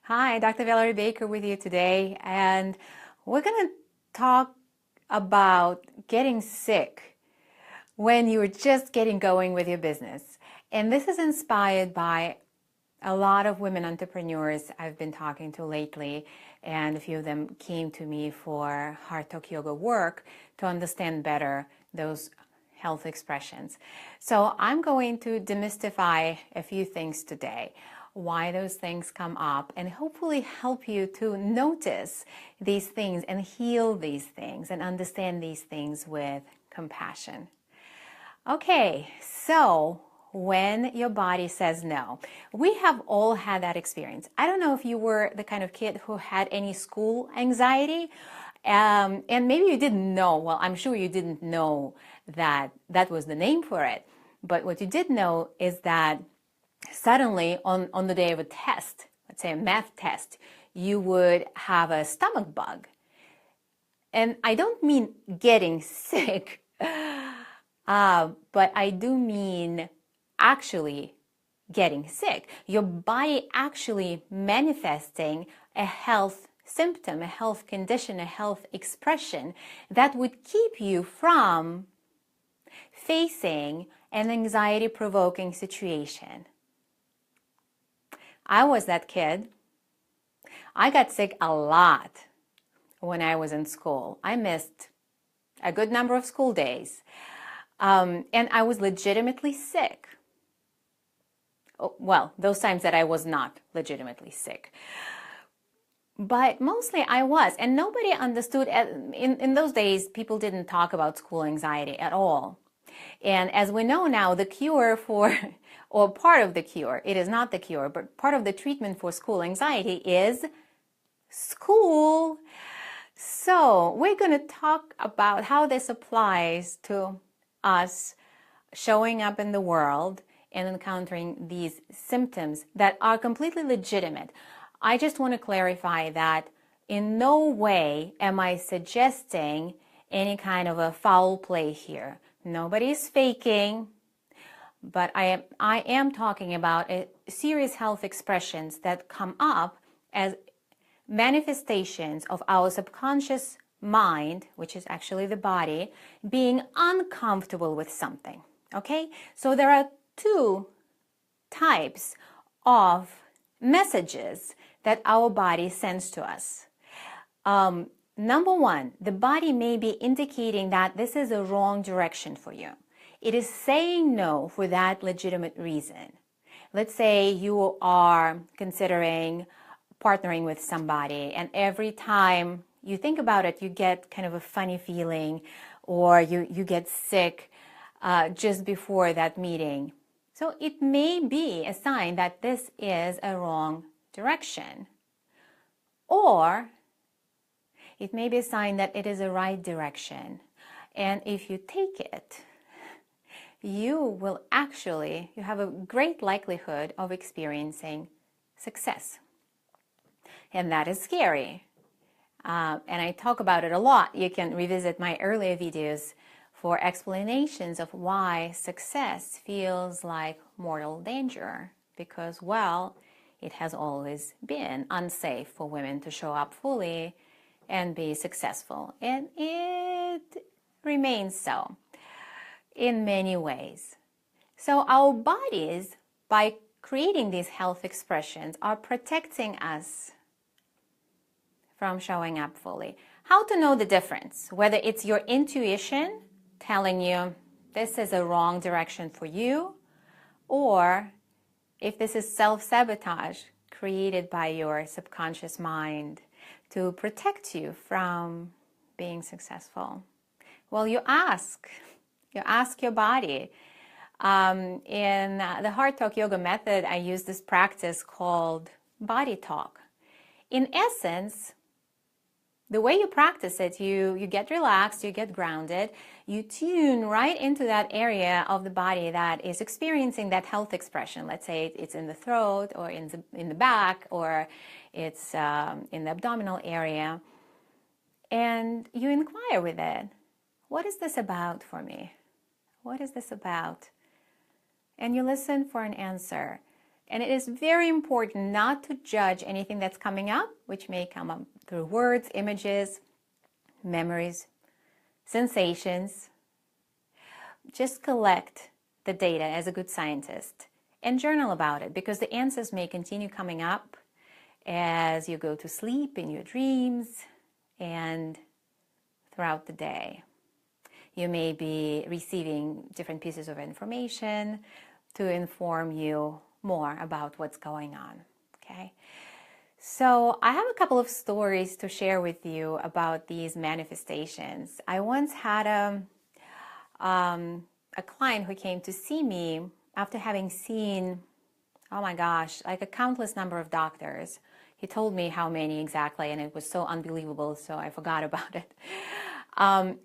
Hi, Dr. Valerie Baker with you today, and we're going to talk about getting sick when you're just getting going with your business. And this is inspired by a lot of women entrepreneurs I've been talking to lately, and a few of them came to me for Heart Talk Yoga work to understand better those health expressions. So I'm going to demystify a few things today, why those things come up, and hopefully help you to notice these things and heal these things and understand these things with compassion. Okay, so when your body says no, we have all had that experience. I don't know if you were the kind of kid who had any school anxiety, and maybe you didn't know. Well, I'm sure you didn't know that that was the name for it. But what you did know is that suddenly on the day of a test, let's say a math test, you would have a stomach bug. And I don't mean getting sick, but I do mean actually getting sick. Your body actually manifesting a health symptom, a health condition, a health expression that would keep you from facing an anxiety-provoking situation. I was that kid. I got sick a lot when I was in school. I missed a good number of school days. And I was legitimately sick. Well, those times that I was not legitimately sick. But mostly I was. And nobody understood. In those days, people didn't talk about school anxiety at all. And as we know now, the cure for, or part of the cure, it is not the cure, but part of the treatment for school anxiety is school. So we're going to talk about how this applies to us showing up in the world and encountering these symptoms that are completely legitimate. I just want to clarify that in no way am I suggesting any kind of a foul play here. Nobody's faking, but I am talking about serious health expressions that come up as manifestations of our subconscious mind, which is actually the body, being uncomfortable with something. Okay? So there are two types of messages that our body sends to us. Number one, the body may be indicating that this is a wrong direction for you. It is saying no for that legitimate reason. Let's say you are considering partnering with somebody, and every time you think about it, you get kind of a funny feeling, or you get sick just before that meeting. So it may be a sign that this is a wrong direction. Or it may be a sign that it is a right direction. And if you take it, you have a great likelihood of experiencing success. And that is scary. And I talk about it a lot. You can revisit my earlier videos for explanations of why success feels like mortal danger. Because, well, it has always been unsafe for women to show up fully and be successful. And it remains so in many ways. So our bodies, by creating these health expressions, are protecting us from showing up fully. How to know the difference? Whether it's your intuition telling you this is a wrong direction for you, or if this is self-sabotage created by your subconscious mind to protect you from being successful. Well, you ask your body. In the Heart Talk Yoga method, I use this practice called Bodytalk. In essence, the way you practice it, you get relaxed, you get grounded, you tune right into that area of the body that is experiencing that health expression. Let's say it's in the throat, or in the back, or it's in the abdominal area. And you inquire with it, what is this about for me? What is this about? And you listen for an answer. And it is very important not to judge anything that's coming up, which may come up through words, images, memories, sensations. Just collect the data as a good scientist and journal about it, because the answers may continue coming up as you go to sleep, in your dreams, and throughout the day. You may be receiving different pieces of information to inform you more about what's going on, okay? So I have a couple of stories to share with you about these manifestations. I once had a client who came to see me after having seen, oh my gosh, like a countless number of doctors. He told me how many exactly, and it was so unbelievable, so I forgot about it.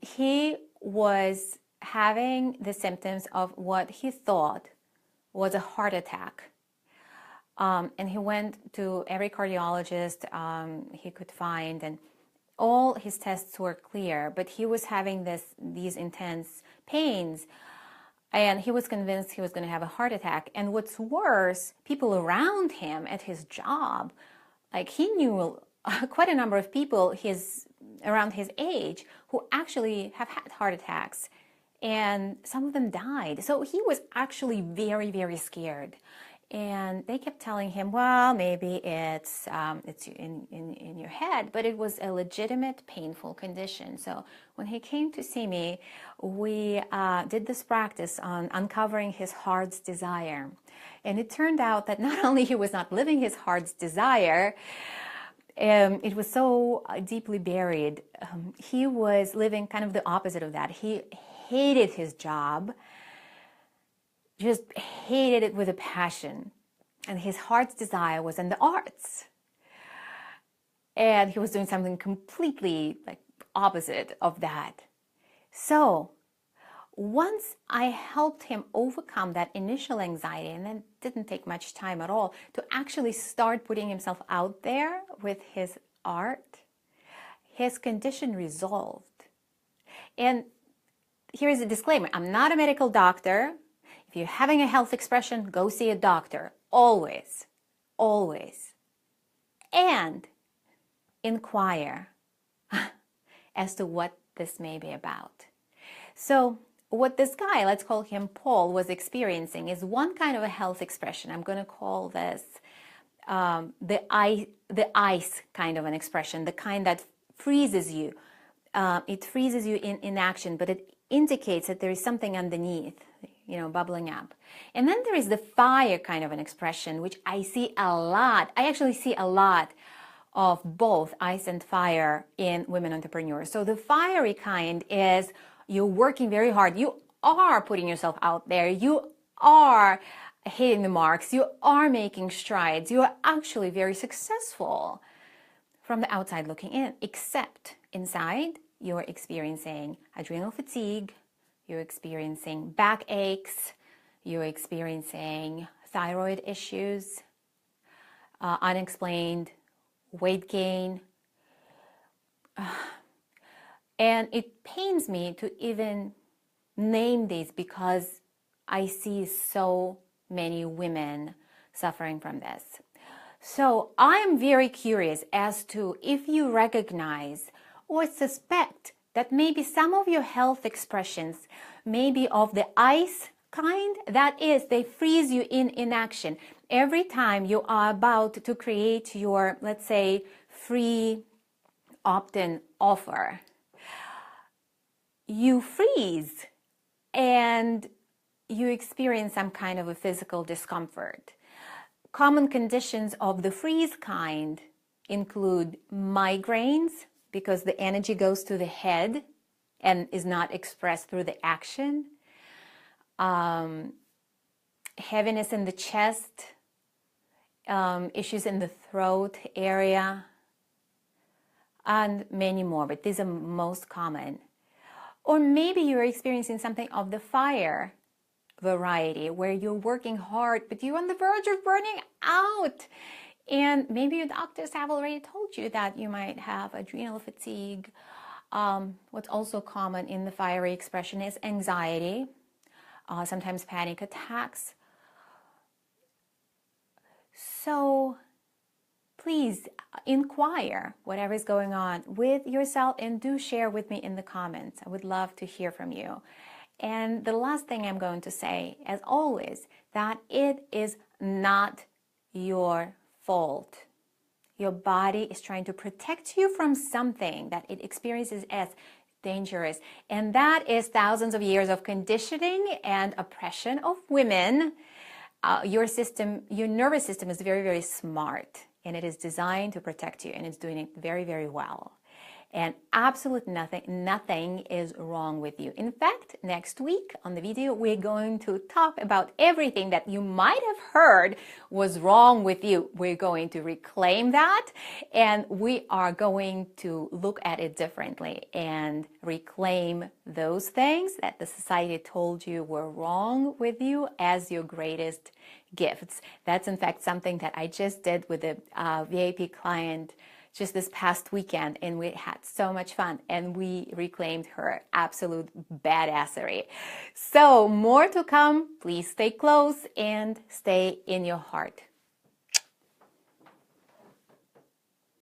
He was having the symptoms of what he thought was a heart attack. And he went to every cardiologist he could find, and all his tests were clear, but he was having these intense pains, and he was convinced he was going to have a heart attack. And what's worse, people around him at his job, like he knew quite a number of people around his age who actually have had heart attacks, and some of them died. So he was actually very, very scared. And they kept telling him, well, maybe it's in your head, but it was a legitimate painful condition. So when he came to see me, we did this practice on uncovering his heart's desire. And it turned out that not only he was not living his heart's desire, it was so deeply buried. He was living kind of the opposite of that. He hated his job, just hated it with a passion. And his heart's desire was in the arts. And he was doing something completely like opposite of that. So once I helped him overcome that initial anxiety, and it didn't take much time at all, to actually start putting himself out there with his art, his condition resolved. And here is a disclaimer. I'm not a medical doctor. If you're having a health expression, go see a doctor. Always. Always. And inquire as to what this may be about. So what this guy, let's call him Paul, was experiencing is one kind of a health expression. I'm going to call this the ice kind of an expression, the kind that freezes you. It freezes you in inaction, but it indicates that there is something underneath, bubbling up. And then there is the fire kind of an expression, which I see a lot. I actually see a lot of both ice and fire in women entrepreneurs. So the fiery kind is you're working very hard. You are putting yourself out there. You are hitting the marks. You are making strides. You are actually very successful from the outside looking in, except inside you're experiencing adrenal fatigue, you're experiencing back aches, you're experiencing thyroid issues, unexplained weight gain. And it pains me to even name these because I see so many women suffering from this. So I am very curious as to if you recognize or suspect that maybe some of your health expressions may be of the ice kind. That is, they freeze you in inaction. Every time you are about to create your, let's say, free opt-in offer, you freeze and you experience some kind of a physical discomfort. Common conditions of the freeze kind include migraines, because the energy goes to the head and is not expressed through the action. Heaviness in the chest, issues in the throat area, and many more, but these are most common. Or maybe you're experiencing something of the fire variety, where you're working hard, but you're on the verge of burning out. And maybe your doctors have already told you that you might have adrenal fatigue. What's also common in the fiery expression is anxiety, sometimes panic attacks. So please inquire whatever is going on with yourself and do share with me in the comments. I would love to hear from you. And the last thing I'm going to say, as always, that it is not your fault. Your body is trying to protect you from something that it experiences as dangerous. And that is thousands of years of conditioning and oppression of women. Your nervous system is very, very smart, and it is designed to protect you, and it's doing it very, very well. And absolutely nothing is wrong with you. In fact, next week on the video, we're going to talk about everything that you might have heard was wrong with you. We're going to reclaim that, and we are going to look at it differently and reclaim those things that the society told you were wrong with you as your greatest gifts. That's in fact something that I just did with a VIP client just this past weekend, and we had so much fun, and we reclaimed her absolute badassery. So more to come. Please stay close and stay in your heart.